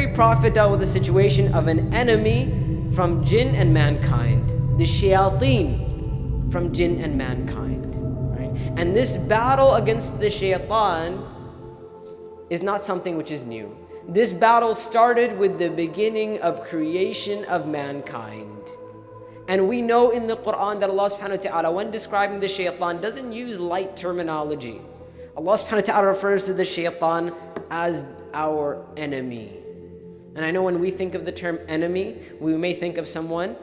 every prophet dealt with the situation of an enemy from jinn and mankind. The shayateen from jinn and mankind. Right? And this battle against the shaitan is not something which is new. This battle started with the beginning of creation of mankind. And we know in the Quran that Allah subhanahu wa ta'ala, when describing the shaitan, doesn't use light terminology. Allah subhanahu wa ta'ala refers to the shaitan as our enemy. And I know when we think of the term enemy, we may think of someone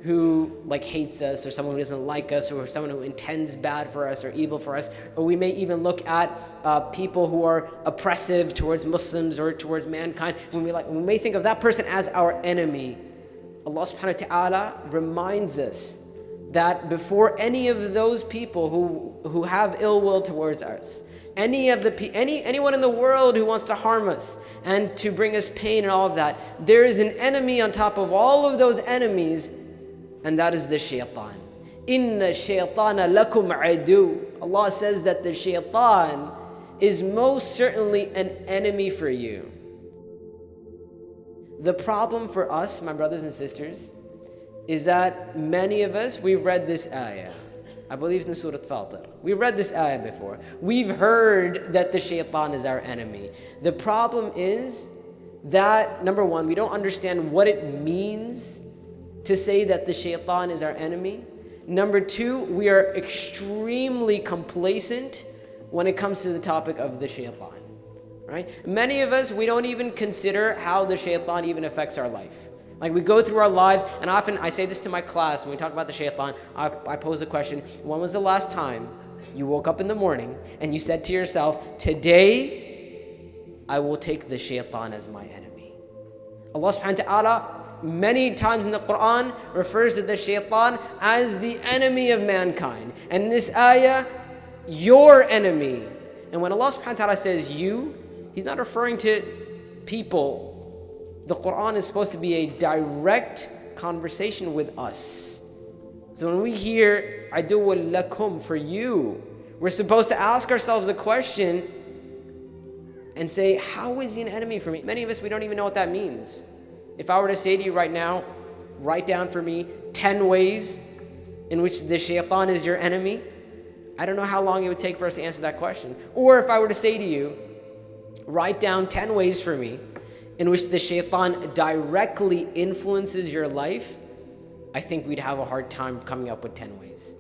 who hates us, or someone who doesn't like us, or someone who intends bad for us or evil for us. Or we may even look at people who are oppressive towards Muslims or towards mankind. We may think of that person as our enemy. Allah subhanahu wa ta'ala reminds us that before any of those people who have ill will towards us, anyone in the world who wants to harm us and to bring us pain and all of that, there is an enemy on top of all of those enemies, and that is the shaitan. Inna shaytana lakum adu. Allah says that the shaitan is most certainly an enemy for you. The problem for us, my brothers and sisters, is that many of us, we've read this ayah. I believe it's in Surah Fatir. We've read this ayah before. We've heard that the shaitan is our enemy. The problem is that, number one, we don't understand what it means to say that the shaitan is our enemy. Number two, we are extremely complacent when it comes to the topic of the shaitan. Right? Many of us, we don't even consider how the shaitan even affects our life. We go through our lives, and often I say this to my class when we talk about the shaitan. I pose a question: when was the last time you woke up in the morning and you said to yourself, today I will take the shaitan as my enemy? Allah subhanahu wa ta'ala many times in the Quran refers to the shaitan as the enemy of mankind. And this ayah, your enemy. And when Allah subhanahu wa ta'ala says you, He's not referring to people. The Quran is supposed to be a direct conversation with us. So when we hear aduwwun lakum, for you, we're supposed to ask ourselves the question and say, how is he an enemy for me? Many of us, we don't even know what that means. If I were to say to you right now, write down for me 10 ways in which the shaitan is your enemy, I don't know how long it would take for us to answer that question. Or if I were to say to you, write down 10 ways for me in which the shaitan directly influences your life, I think we'd have a hard time coming up with 10 ways.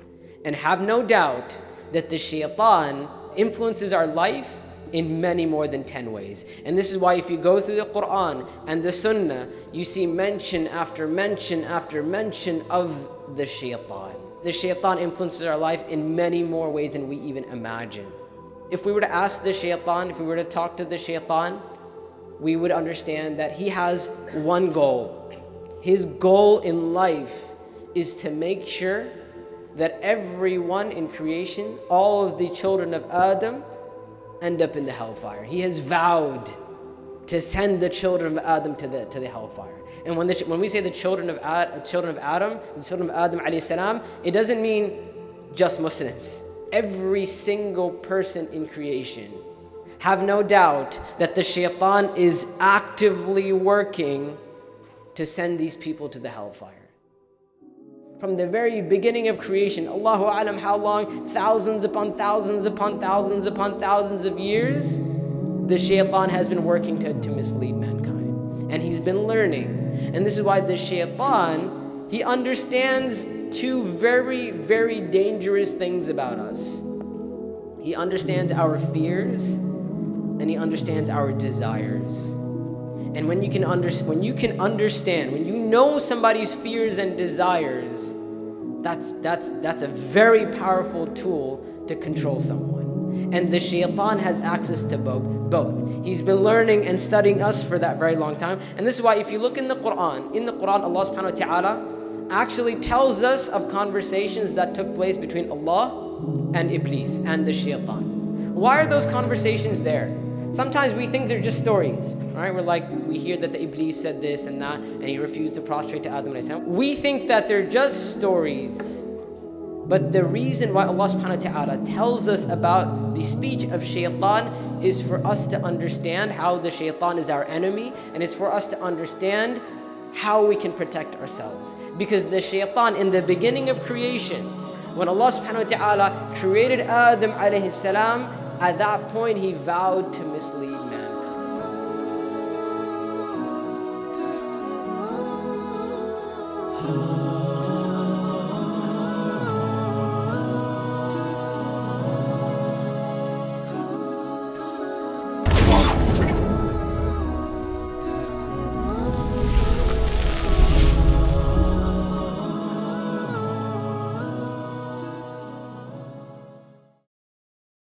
And have no doubt that the shaitan influences our life in many more than 10 ways. And this is why if you go through the Quran and the Sunnah, you see mention after mention after mention of the shaitan. The shaitan influences our life in many more ways than we even imagine. If we were to ask the shaitan, if we were to talk to the shaitan, we would understand that he has one goal. His goal in life is to make sure that everyone in creation, all of the children of Adam, end up in the hellfire. He has vowed to send the children of Adam to the hellfire. And when we say the children of Adam, the children of Adam alayhi salam, it doesn't mean just Muslims. Every single person in creation. Have no doubt that the shaitan is actively working to send these people to the hellfire. From the very beginning of creation, Allahu A'lam how long, thousands upon thousands upon thousands upon thousands of years, the shaitan has been working to mislead mankind. And he's been learning. And this is why the shaitan, he understands two very, very dangerous things about us. He understands our fears, and he understands our desires. And when you know somebody's fears and desires, that's a very powerful tool to control someone. And the shaitan has access to both. He's been learning and studying us for that very long time. And this is why if you look in the Quran Allah subhanahu wa ta'ala actually tells us of conversations that took place between Allah and Iblis and the shaitan. Why are those conversations there? Sometimes we think they're just stories, right? We hear that the Iblis said this and that, and he refused to prostrate to Adam alayhi salam. We think that they're just stories. But the reason why Allah subhanahu wa ta'ala tells us about the speech of shaitan is for us to understand how the shaitan is our enemy, and it's for us to understand how we can protect ourselves. Because the shaitan, in the beginning of creation, when Allah subhanahu wa ta'ala created Adam alayhi salam, at that point he vowed to mislead mankind.